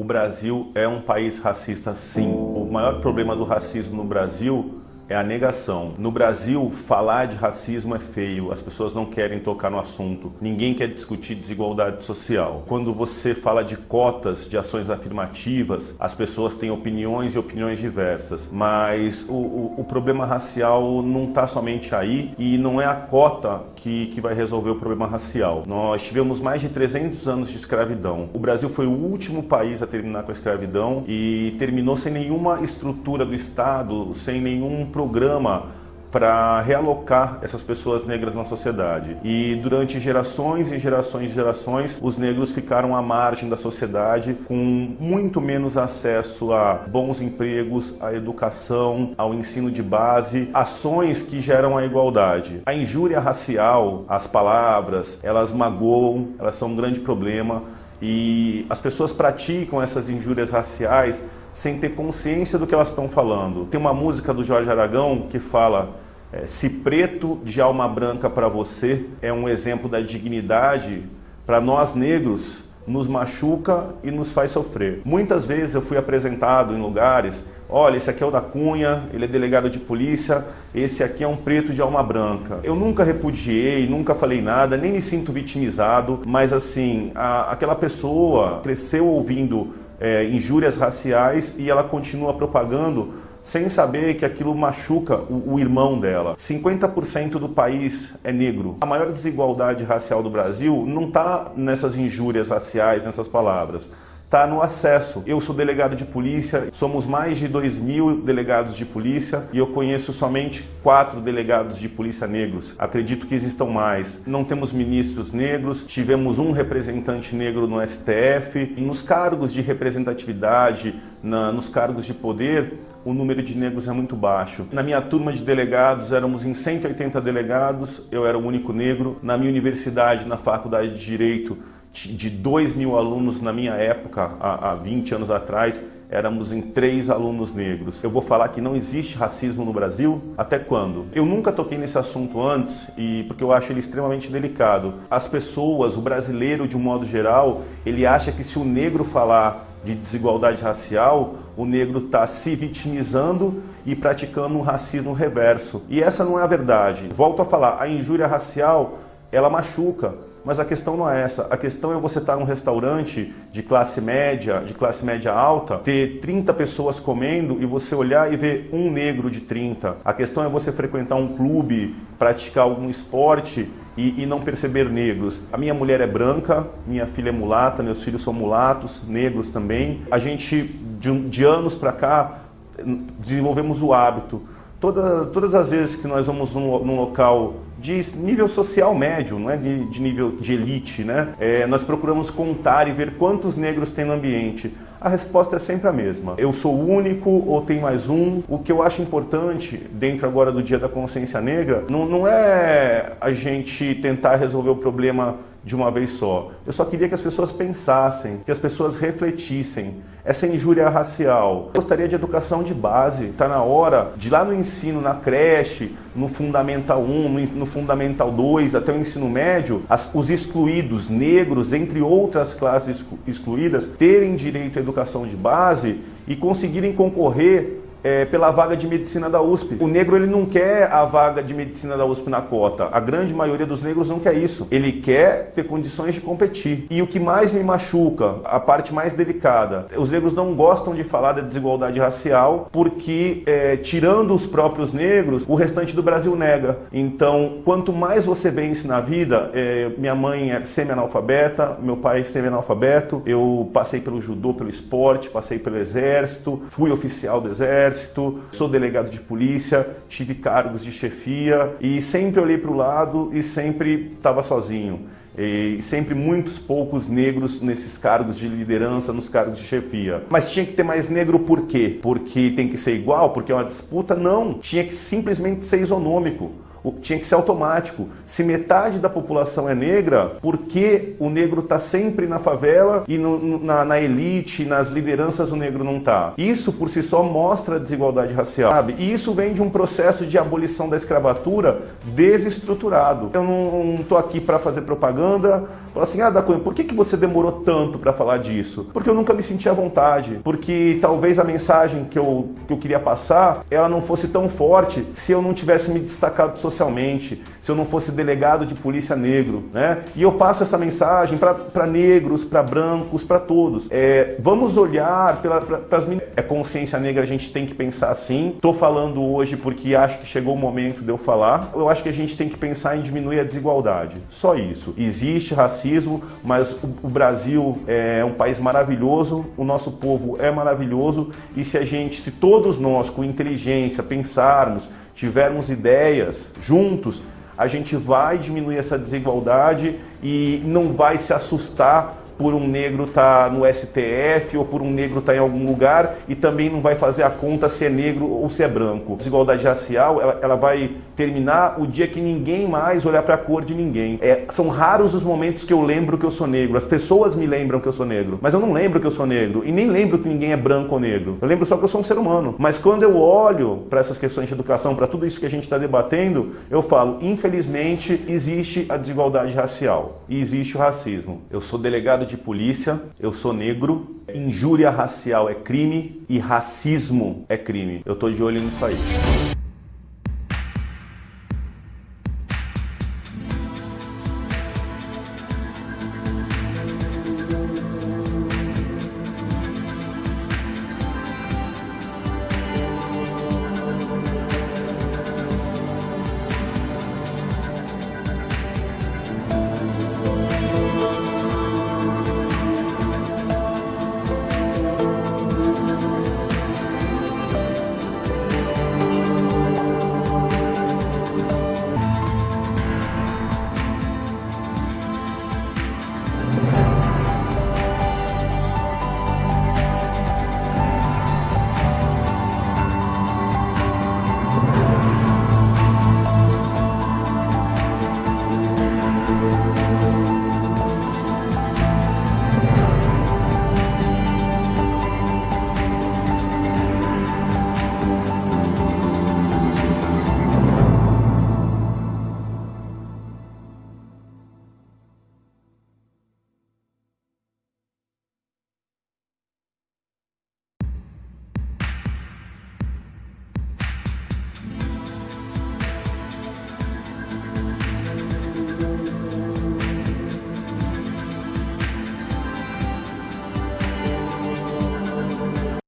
Brasil é um país racista, sim. O maior problema do racismo no Brasil é a negação. No Brasil, falar de racismo é feio, as pessoas não querem tocar no assunto, ninguém quer discutir desigualdade social. Quando você fala de cotas, de ações afirmativas, as pessoas têm opiniões e opiniões diversas, mas o problema racial não está somente aí e não é a cota que vai resolver o problema racial. Nós tivemos mais de 300 anos de escravidão. O Brasil foi o último país a terminar com a escravidão e terminou sem nenhuma estrutura do Estado, sem nenhum programa para realocar essas pessoas negras na sociedade. E durante gerações e gerações e gerações, os negros ficaram à margem da sociedade com muito menos acesso a bons empregos, à educação, ao ensino de base, ações que geram a igualdade. A injúria racial, as palavras, elas magoam, elas são um grande problema e as pessoas praticam essas injúrias raciais sem ter consciência do que elas estão falando. Tem uma música do Jorge Aragão que fala: se preto de alma branca para você é um exemplo da dignidade, para nós negros nos machuca e nos faz sofrer. Muitas vezes eu fui apresentado em lugares: olha, esse aqui é o da Cunha, ele é delegado de polícia, esse aqui é um preto de alma branca. Eu nunca repudiei, nunca falei nada, nem me sinto vitimizado, mas assim, aquela pessoa cresceu ouvindo injúrias raciais e ela continua propagando sem saber que aquilo machuca o irmão dela. 50% do país é negro. A maior desigualdade racial do Brasil não está nessas injúrias raciais, nessas palavras. Está no acesso. Eu sou delegado de polícia, somos mais de 2.000 delegados de polícia e eu conheço somente 4 delegados de polícia negros. Acredito que existam mais. Não temos ministros negros, tivemos um representante negro no STF. E nos cargos de representatividade, nos cargos de poder, o número de negros é muito baixo. Na minha turma de delegados, éramos em 180 delegados, eu era o único negro. Na minha universidade, na faculdade de Direito, de 2.000 alunos na minha época, há 20 anos atrás, éramos em 3 alunos negros. Eu vou falar que não existe racismo no Brasil? Até quando? Eu nunca toquei nesse assunto antes, porque eu acho ele extremamente delicado. As pessoas, o brasileiro de um modo geral, ele acha que se o negro falar de desigualdade racial, o negro está se vitimizando e praticando um racismo reverso. E essa não é a verdade. Volto a falar, a injúria racial, ela machuca. Mas a questão não é essa, a questão é você estar num restaurante de classe média alta, ter 30 pessoas comendo e você olhar e ver um negro de 30. A questão é você frequentar um clube, praticar algum esporte e não perceber negros. A minha mulher é branca, minha filha é mulata, meus filhos são mulatos, negros também. A gente, de anos para cá, desenvolvemos o hábito. Todas as vezes que nós vamos num local de nível social médio, não é de nível de elite, né? Nós procuramos contar e ver quantos negros tem no ambiente. A resposta é sempre a mesma. Eu sou o único ou tem mais um? O que eu acho importante, dentro agora do Dia da Consciência Negra, não é a gente tentar resolver o problema de uma vez só. Eu só queria que as pessoas pensassem, que as pessoas refletissem. Essa injúria racial. Eu gostaria de educação de base. Está na hora de lá no ensino, na creche, no Fundamental 1, no Fundamental 2, até o ensino médio, os excluídos, negros, entre outras classes excluídas, terem direito à educação de base e conseguirem concorrer pela vaga de medicina da USP. O negro, ele não quer a vaga de medicina da USP na cota. A grande maioria dos negros não quer isso. Ele quer ter condições de competir. E o que mais me machuca, a parte mais delicada, os negros não gostam de falar da desigualdade racial porque, tirando os próprios negros, o restante do Brasil nega. Então, quanto mais você vence na vida, minha mãe é semi-analfabeta, meu pai é semi-analfabeto, eu passei pelo judô, pelo esporte, passei pelo exército, fui oficial do exército, sou delegado de polícia, tive cargos de chefia e sempre olhei para o lado e sempre estava sozinho. E sempre muitos poucos negros nesses cargos de liderança, nos cargos de chefia. Mas tinha que ter mais negro por quê? Porque tem que ser igual? Porque é uma disputa? Não. Tinha que simplesmente ser isonômico. Tinha que ser automático. Se metade da população é negra, por que o negro está sempre na favela e na elite, nas lideranças o negro não está? Isso por si só mostra a desigualdade racial, sabe? E isso vem de um processo de abolição da escravatura desestruturado. Eu não estou aqui para fazer propaganda, falar assim, Da Cunha, por que você demorou tanto para falar disso? Porque eu nunca me senti à vontade, porque talvez a mensagem que eu queria passar, ela não fosse tão forte se eu não tivesse me destacado socialmente, se eu não fosse delegado de polícia negro, né? E eu passo essa mensagem para negros, para brancos, para todos. Vamos olhar para as meninas. Consciência negra, a gente tem que pensar assim. Estou falando hoje porque acho que chegou o momento de eu falar. Eu acho que a gente tem que pensar em diminuir a desigualdade. Só isso. Existe racismo, mas o Brasil é um país maravilhoso, o nosso povo é maravilhoso, e se todos nós com inteligência pensarmos, tivermos ideias juntos, a gente vai diminuir essa desigualdade e não vai se assustar por um negro estar no STF ou por um negro estar em algum lugar, e também não vai fazer a conta se é negro ou se é branco. A desigualdade racial, ela vai terminar o dia que ninguém mais olhar para a cor de ninguém. São raros os momentos que eu lembro que eu sou negro. As pessoas me lembram que eu sou negro, mas eu não lembro que eu sou negro e nem lembro que ninguém é branco ou negro. Eu lembro só que eu sou um ser humano. Mas quando eu olho para essas questões de educação, para tudo isso que a gente está debatendo, eu falo, infelizmente, existe a desigualdade racial e existe o racismo. Eu sou delegado de polícia, eu sou negro, injúria racial é crime e racismo é crime. Eu tô de olho nisso aí.